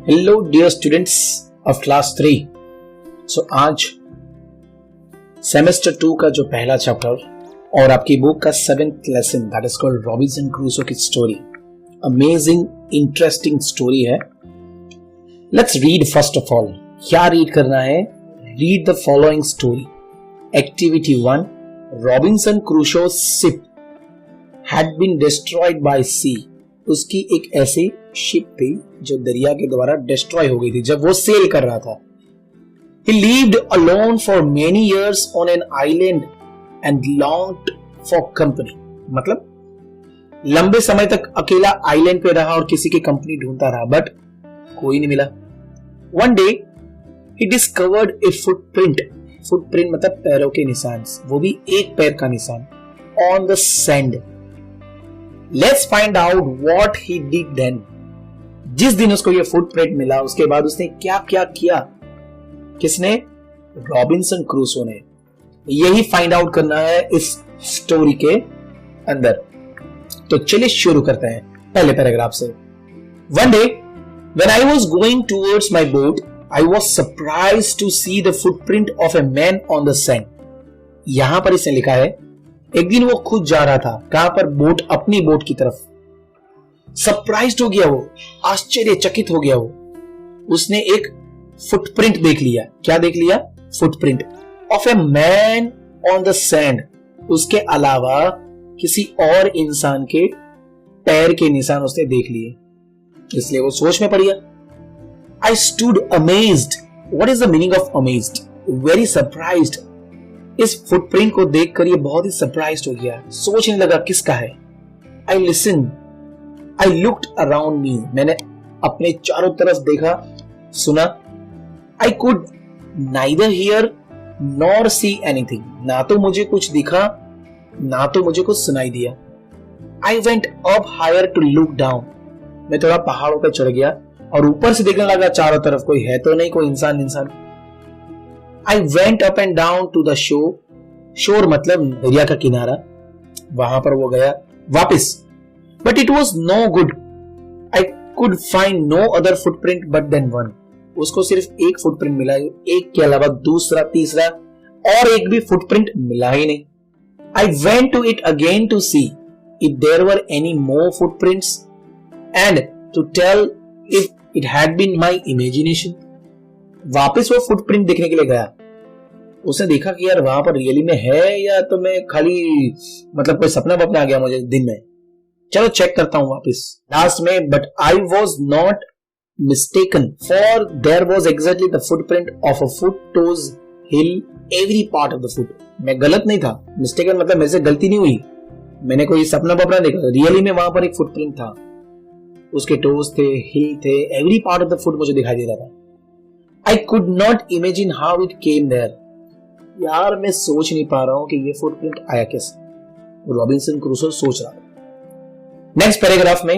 Hello dear students of class 3। सो आज semester 2 का जो पहला चैप्टर और आपकी बुक का 7th lesson that is called Robinson Crusoe की स्टोरी, अमेजिंग इंटरेस्टिंग स्टोरी है। Let's read first of all. क्या रीड करना है? Read the following story. Activity 1, Robinson Crusoe ship had been destroyed by sea. उसकी एक ऐसी ship थी जो दरिया के द्वारा डिस्ट्रॉय हो गई थी जब वो सेल कर रहा था। He lived alone for many years on an island and longed for company। मतलब लंबे समय तक अकेला आइलैंड पे रहा और किसी की कंपनी ढूंढता रहा, बट कोई नहीं मिला। One day he discovered a footprint। Footprint मतलब पैरों के निशान, वो भी एक पैर का निशान, on the sand। Let's find out what he did then। जिस दिन उसको ये फुटप्रिंट मिला उसके बाद उसने क्या क्या किया। किसने? रॉबिन्सन क्रूसो ने। यही फाइंड आउट करना है इस स्टोरी के अंदर। तो चलिए शुरू करते हैं पहले पैराग्राफ से। One day when I was going towards my boat I was surprised to see the footprint of a man on the sand। यहां पर इसने लिखा है एक दिन वो खुद जा रहा था। कहां पर? बोट, अपनी बोट की तरफ। सरप्राइज्ड हो गया वो, आश्चर्यचकित हो गया वो। उसने एक फुटप्रिंट देख लिया। क्या देख लिया? Footprint of a man on the sand. उसके अलावा किसी और इंसान के पैर के निशान उसने देख लिए, इसलिए वो सोच में पड़ गया। I stood amazed. What is the meaning of amazed? Very surprised. इस फुटप्रिंट को देखकर ये बहुत ही सरप्राइज्ड हो गया, सोचने लगा किसका है। I listen, I looked around me. मैंने अपने चारों तरफ देखा, सुना। I could neither here nor see anything. ना तो मुझे कुछ दिखा ना तो मुझे कुछ सुनाई दिया। I went up higher to look down. मैं थोड़ा पहाड़ों पर चढ़ गया और ऊपर से देखने लगा चारों तरफ, कोई है तो नहीं, कोई इंसान। I went up and down to the shore. Shore मतलब दरिया का किनारा। वहां पर वो गया वापस, but it was no good. I could find no other footprint but then one. उसको सिर्फ एक फुटप्रिंट मिला, एक के अलावा दूसरा, तीसरा और एक भी फुटप्रिंट मिला ही नहीं। I went to it again to see if there were any more footprints and to tell if it had been my imagination. वापस वो फुटप्रिंट देखने के लिए गया। उसने देखा कि यार वहां पर रियली में है या तो मैं खाली मतलब कोई सपना बपना आ गया मुझे दिन में। चलो चेक करता हूं वापस लास्ट में। But I was not mistaken for their was exactly the footprint of a foot, toes, hill, every part of the foot. मैं गलत नहीं था। मिस्टेकन मतलब मेरे से गलती नहीं हुई, मैंने कोई सपना बपना देखा। रियली में वहां पर एक फुटप्रिंट था, उसके टोज थे, हिल थे, every part of the foot मुझे दिखाई दे रहा था। I could not imagine how it came there। यार मैं सोच नहीं पा रहा हूं कि ये फुटप्रिंट आया कैसे। रॉबिन्सन क्रूसो सोच रहा था। नेक्स्ट पैराग्राफ में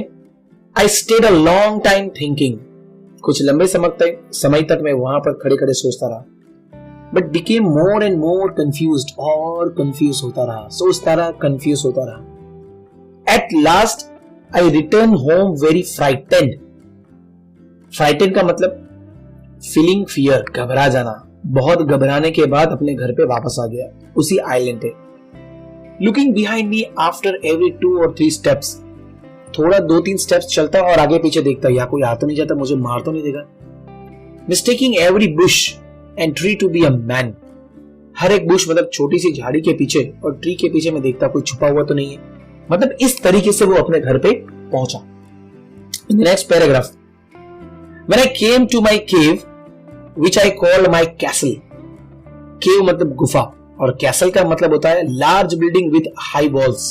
I stayed a long time thinking। कुछ लंबे समय तक मैं वहां पर खड़े खड़े सोचता रहा, but became more and more confused। और कंफ्यूज होता रहा, सोचता रहा, कंफ्यूज होता रहा। At last I returned home very frightened। Frightened का मतलब फीलिंग फियर, घबरा जाना। बहुत घबराने के बाद अपने घर पे वापस आ गया, उसी आइलैंड पे। Looking behind me after every 2 or 3 steps. थोड़ा 2-3 स्टेप्स चलता और आगे पीछे देखता, या कोई आ तो नहीं जाता, मुझे मार तो नहीं देगा। Mistaking every bush and tree to be a man. हर एक बुश मतलब छोटी सी झाड़ी के पीछे और ट्री के पीछे में देखता कोई छुपा हुआ तो नहीं है। मतलब इस तरीके से वो अपने घर पे पहुंचा। In the next paragraph, when I came to my cave which I call my castle। cave मतलब गुफा और castle का मतलब होता है large building with high walls।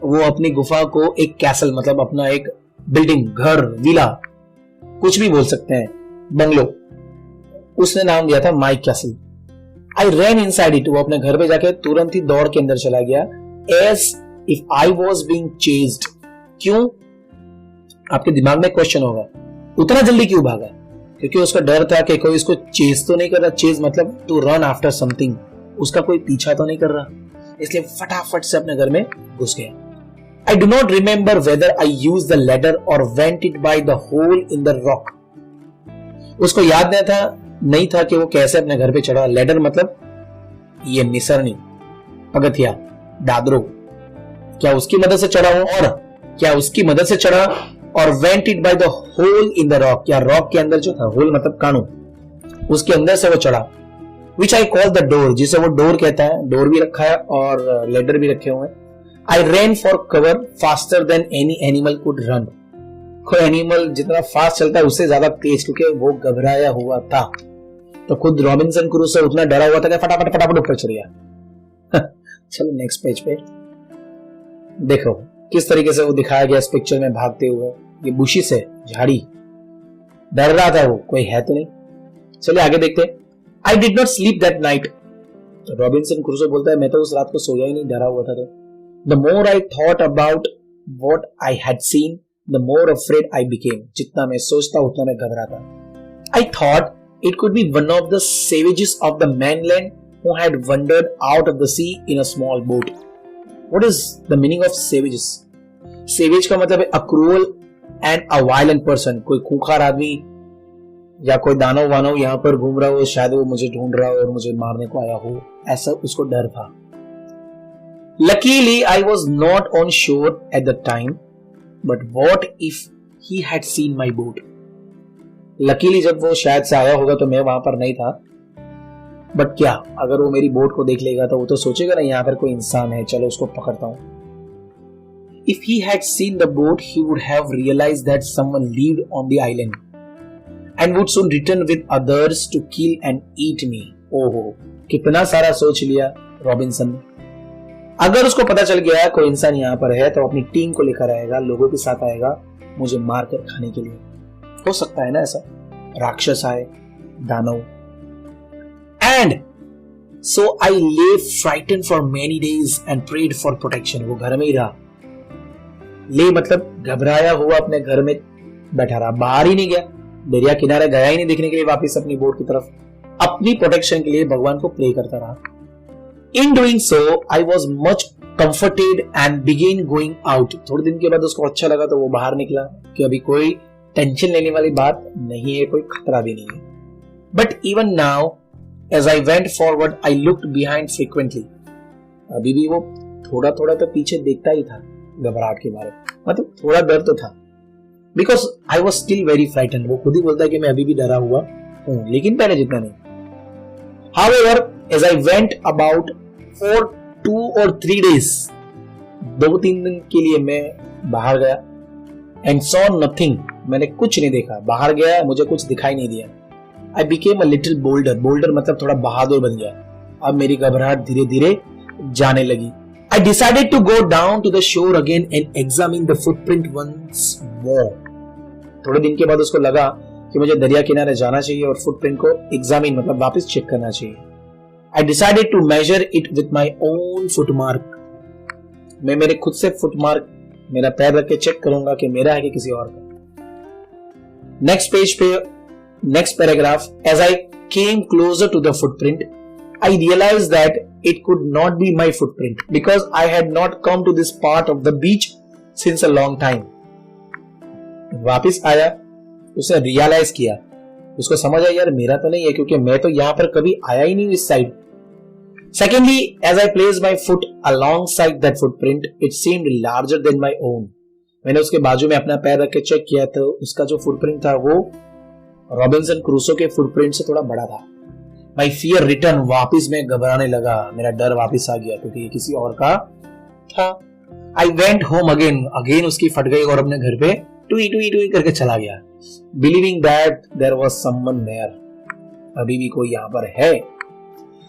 वो अपनी गुफा को एक castle मतलब अपना एक बिल्डिंग, घर, विला, कुछ भी बोल सकते हैं, बंगलो, उसने नाम दिया था my castle। I ran inside it। वो अपने घर पे जाके तुरंत ही दौड़ के अंदर चला गया, as if I was being chased। क्यों? आपके दिमाग में क्वेश्चन होगा, उतना जल्दी क्यों भागा? क्योंकि उसका डर था कि कोई इसको चेज तो नहीं कर रहा। चेज मतलब टू रन आफ्टर समथिंग, उसका कोई पीछा तो नहीं कर रहा, इसलिए फटाफट से अपने घर में घुस गया। I do not remember whether I used the ladder or went it by the hole in the rock। उसको याद नहीं था कि वो कैसे अपने घर पे चढ़ा। लैडर मतलब ये निसरनी, पगथिया, दादरो, क्या उसकी मदद से चढ़ा हो? और क्या उसकी मदद से चढ़ा और went it by the hole in the rock, या रॉक के अंदर जो था, होल मतलब कानू, उसके अंदर से वो चढ़ा। विच आई कॉल द डोर, जिसे वो डोर कहता है। डोर भी रखा है और लेडर भी रखे हुए हैं। I ran for cover faster than any animal could run, कोई एनिमल जितना फास्ट चलता है उससे ज्यादा तेज, क्योंकि वो घबराया हुआ था। तो खुद रॉबिन्सन क्रूसो उतना डरा हुआ था कि फटाफट फटाफट ऊपर चढ़ गया। चलो नेक्स्ट पेज पे देखो किस तरीके से वो दिखाया गया इस पिक्चर में भागते हुए। ये बुशिस है, झाड़ी, डर रहा था वो, कोई है तो नहीं। चलिए आगे देखते। I did not sleep that night, Robinson Crusoe बोलता है मैं तो उस रात को सोया ही नहीं, डरा हुआ था। तो the more I thought about what I had seen the more afraid I became, जितना मैं सोचता उतना मैं घबराता। I thought it could be one of the savages of the mainland who had wandered out of the sea in a small boat. What is the meaning of savages? Savage का मतलब है a cruel and a violent person, कोई खूंखार आदमी या कोई दानव वानव यहाँ पर घूम रहा हो, शायद वो मुझे ढूंढ रहा हो और मुझे मारने को आया हो, ऐसा उसको डर था। Luckily I was not on shore at the time, but what if he had seen my boat? Luckily जब वो शायद से आया होगा तो मैं वहां पर नहीं था, बट क्या अगर वो मेरी बोट को देख लेगा तो वो तो सोचेगा ना यहाँ पर कोई इंसान है, चलो उसको पकड़ता हूं। If he had seen the boat, he would have realized that someone lived on the island and would soon return with others to kill and eat me. ओहो, कितना सारा सोच लिया रॉबिन्सन ने। अगर उसको पता चल गया कोई इंसान यहाँ पर है तो अपनी टीम को लेकर आएगा, लोगों के साथ आएगा मुझे मारकर खाने के लिए। हो सकता है ना ऐसा, राक्षस आए, दानव। And so I lay frightened for many days and prayed for protection. वो घर में ही रहा। ले मतलब घबराया हुआ अपने घर में बैठा रहा, बाहर ही नहीं गया, दरिया किनारे गया ही नहीं देखने के लिए वापस अपनी बोट की तरफ। अपनी प्रोटेक्शन के लिए भगवान को प्रे करता रहा। In doing so, I was much comforted and began going out. थोड़े दिन के बाद उसको अच्छा लगा तो वो बाहर निकला कि अभी कोई टेंशन लेने वाली बात नहीं है, कोई खतरा भी नहीं है। But even now, as I went forward, I looked behind frequently. अभी भी वो थोड़ा थोड़ा तो पीछे देखता ही था घबराहट के बारे में, मतलब थोड़ा डर तो था। Because I was still very frightened. वो खुद ही बोलता है कि मैं अभी भी डरा हुआ हूँ, लेकिन पहले जितना नहीं। However, as I went about for 2 or 3 days, 2-3 दिन के लिए मैं बाहर गया, and saw nothing, मैंने कुछ नहीं देखा। बाहर गया, मुझे कुछ दिखाई नहीं दिया। I became a little bolder. Bolder मतलब थोड़ा बहादुर बन गया। अब मेरी घबराहट धीरे धीरे जाने लगी। I decided to go down to the shore again and examine the footprint once more. थोड़े दिन के बाद उसको लगा कि मुझे दरिया किनारे जाना चाहिए और फुटप्रिंट को एग्जामिन मतलब वापस चेक करना चाहिए। I decided to measure it with my own footmark. मैं मेरे खुद से फुटमार्क, मेरा पैर रख के चेक करूंगा कि मेरा है कि किसी और का। नेक्स्ट पेज पे next paragraph. As I came closer to the footprint, I realized that it could not be my footprint because I had not come to this part of the beach since a long time. वापिस आया, उसे realise किया, उसको समझ आया यार मेरा तो नहीं है क्योंकि मैं तो यहां पर कभी आया ही नहीं इस side. Secondly, as I placed my foot alongside that footprint, it seemed larger than my own. मैंने उसके बाजू में अपना पैर रख के चेक किया तो उसका जो फुटप्रिंट था वो रॉबिन्सन क्रूसो के फुटप्रिंट से थोड़ा बड़ा था। My fear returned, वापिस मैं घबराने लगा, मेरा डर वापिस आ गया क्योंकि ये किसी और का था। I went home again उसकी फट गई और अपने घर पे टुई टुई टुई करके चला गया, believing that there was someone there, अभी भी कोई यहाँ पर है।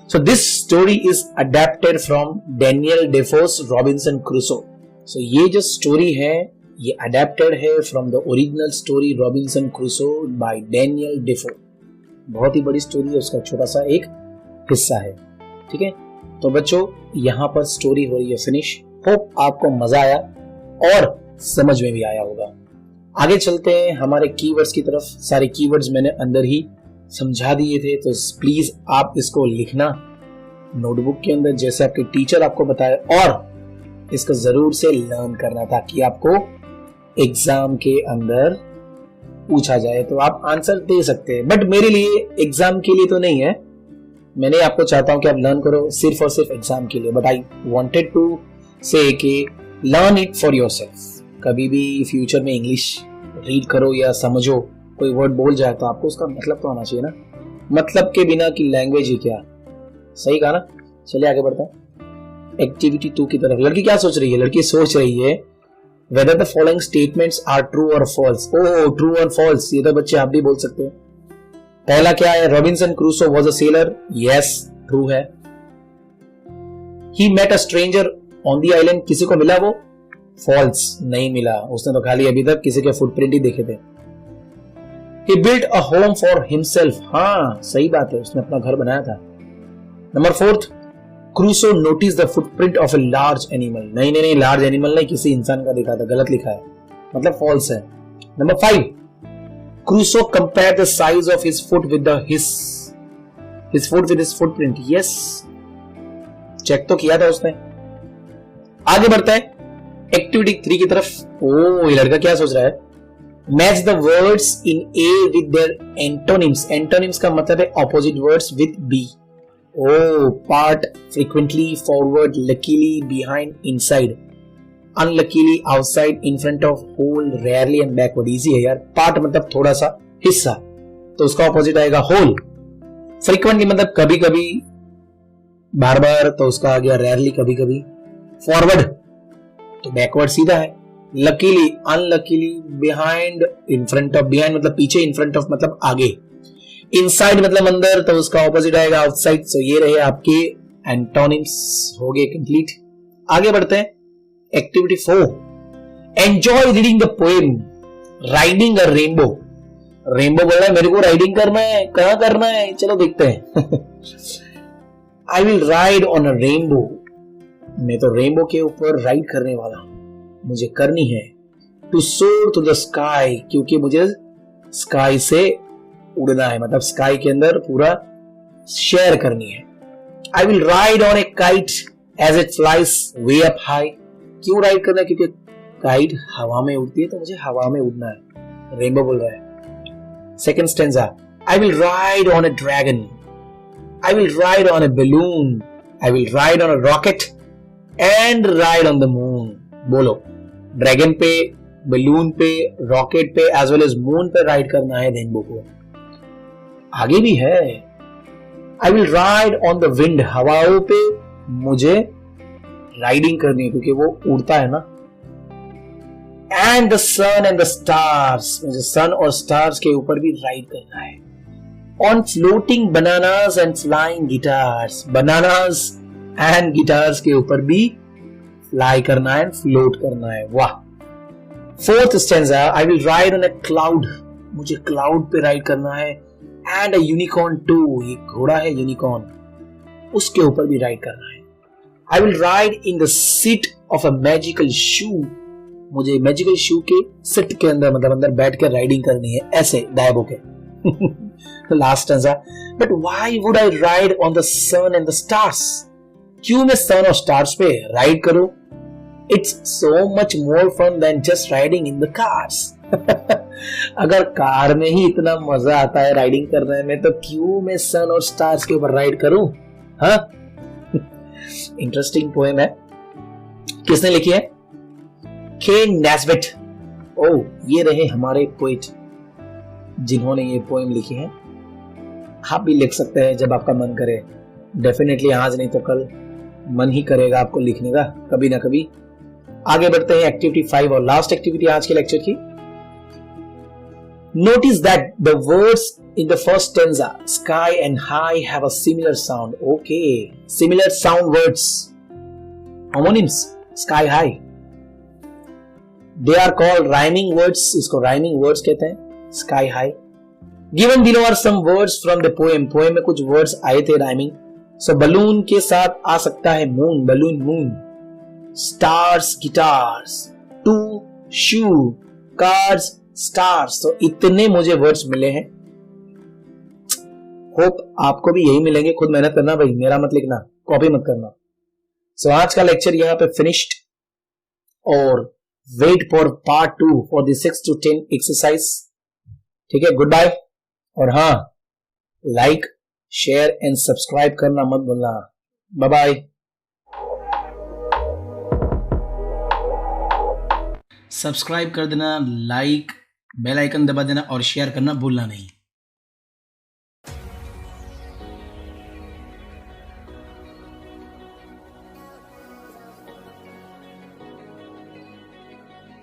So this story is adapted from Daniel Defoe's Robinson Crusoe. So ये जो स्टोरी है ये अडेप्टेड है from the original story Robinson Crusoe bye Daniel Dafoe. बहुत ही बड़ी स्टोरी है, उसका छोटा सा एक हिस्सा है। ठीक है, तो बच्चों यहाँ पर स्टोरी हो रही है फिनिश। होप आपको मजा आया और समझ में भी आया होगा। आगे चलते हैं हमारे कीवर्ड्स की तरफ। सारे कीवर्ड्स मैंने अंदर ही समझा दिए थे, तो प्लीज आप इसको लिखना नोटबुक के अंदर जैसे आपके टीचर आपको बताए और इसको जरूर से लर्न करना ताकि आपको एग्जाम के अंदर पूछा जाए तो आप आंसर दे सकते हैं, बट मेरे लिए एग्जाम के लिए तो नहीं है। मैंने आपको चाहता हूं कि आप लर्न करो सिर्फ और सिर्फ एग्जाम के लिए, बट आई वांटेड टू से कि लर्न इट फॉर योरसेल्फ। कभी भी फ्यूचर में इंग्लिश रीड करो या समझो, कोई वर्ड बोल जाए तो आपको उसका मतलब तो आना चाहिए ना। मतलब के बिना की लैंग्वेज ही क्या, सही कहा ना। चलिए आगे बढ़ते हैं एक्टिविटी 2 की तरफ। लड़की क्या सोच रही है? लड़की सोच रही है whether the following statements are true or false। Oh, true और फॉल्स, ये तो बच्चे आप भी बोल सकते हैं। पहला क्या है? Robinson Crusoe was a sailor। Yes, true है। He met a stranger on the island। किसी को मिला वो? फॉल्स, नहीं मिला, उसने तो खाली अभी तक किसी के फुटप्रिंट ही देखे थे। He built a home for himself। हाँ, सही बात है, उसने अपना घर बनाया था। Number 4, Crusoe notice the footprint of a large animal. नहीं नहीं नहीं, लार्ज एनिमल नहीं, किसी इंसान का दिखा था, गलत लिखा है, मतलब फॉल्स है। Number 5, Crusoe compare the size of his foot with his foot with his footprint. Yes, check तो किया था उसने। आगे बढ़ता है एक्टिविटी 3 की तरफ। ओ, ये लड़का क्या सोच रहा है? Match the words in A with their antonyms. Antonyms का मतलब है opposite words with B. Oh, part frequently, forward, luckily, behind, inside, unluckily, outside, in front of, whole, rarely and backward। easy है यार। part मतलब थोड़ा सा हिस्सा, तो उसका ऑपोजिट आएगा whole। frequently मतलब कभी कभी, बार बार, तो उसका आ गया rarely, कभी कभी। forward तो backward सीधा है। luckily, unluckily, behind, in front of, behind मतलब पीछे, in front of मतलब आगे, इनसाइड मतलब अंदर, तो उसका ऑपोजिट आएगा आउटसाइड। सो ये रहे आपके एंटोनिम्स, हो गए कंप्लीट। आगे बढ़ते हैं activity 4। Enjoy reading the poem riding a rainbow. Rainbow बोल रहा है मेरे को राइडिंग करना है, कहां करना है, चलो देखते हैं। आई will ride on a rainbow. मैं तो रेनबो के ऊपर राइड करने वाला हूं, मुझे करनी है। टू सोर टू द स्काई, क्योंकि मुझे स्काई से उड़ना है, मतलब स्काई के अंदर पूरा शेयर करनी है। I will ride on a kite as it flies way up high. क्यों राइड करना है? क्योंकि काइट हवा में उड़ती है, तो मुझे हवा में उड़ना है। रेनबो बोल रहा है। Second stanza, I will ride on A dragon, I will ride on A balloon, I will ride on A rocket and ride on the moon. बोलो, ड्रैगन पे, बलून पे, रॉकेट पे एज वेल एज मून पे ride करना है rainbow को। आगे भी है, I will ride on the wind. हवाओं पे मुझे राइडिंग करनी है, क्योंकि वो उड़ता है ना। And the sun and the stars, मुझे सन और स्टार्स के ऊपर भी राइड करना है। On floating bananas and flying guitars, bananas and guitars के ऊपर भी फ्लाई करना है, फ्लोट करना है। वाह। Fourth stanza, I will ride on A cloud, मुझे क्लाउड पे राइड करना है। एंड अ यूनिकॉर्न टू, ये घोड़ा है यूनिकॉर्न, उसके ऊपर भी राइड करना है। I will ride in the seat of a magical shoe, मुझे मैजिकल शू के सीट के अंदर, मतलब अंदर बैठ कर राइडिंग करनी है, ऐसे दायब होके। Last stanza, but why would I ride on the sun and the stars. क्यों मैं सन और स्टार्स पे राइड करूं? It's so much more fun than just riding in the cars. अगर कार में ही इतना मजा आता है राइडिंग करने में, तो क्यों मैं सन और स्टार्स के ऊपर राइड करूं? हाँ, इंटरेस्टिंग पोएम है। किसने लिखी है? के नैस्बिट। ओ, ये रहे हमारे पोइट जिन्होंने ये पोएम लिखी है। आप भी लिख सकते हैं जब आपका मन करे। डेफिनेटली आज नहीं तो कल मन ही करेगा आपको लिखने का, कभी ना कभी। आगे बढ़ते हैं एक्टिविटी 5 और लास्ट एक्टिविटी आज के लेक्चर की। Notice that the words in the first stanza, sky and high, have a similar sound. Okay, similar sound words, homonyms, sky high. They are called rhyming words. इसको rhyming words कहते हैं, sky high. Given below are some words from the poem. Poem में कुछ words आए थे rhyming. So balloon के साथ आ सकता है moon, balloon, moon. Stars, guitars. To, shoe, cards, stars. तो इतने मुझे वर्ड्स मिले हैं। होप आपको भी यही मिलेंगे। खुद मेहनत करना भाई, मेरा मत लिखना, कॉपी मत करना। सो आज का लेक्चर यहाँ पे फिनिश्ड, और wait for part 2 for the 6 to 10 exercise. ठीक है, गुड बाय। और हाँ, लाइक शेयर एंड सब्सक्राइब करना मत भूलना। Bye bye. सब्सक्राइब कर देना, लाइक, बेल आइकन दबा देना और शेयर करना भूलना नहीं।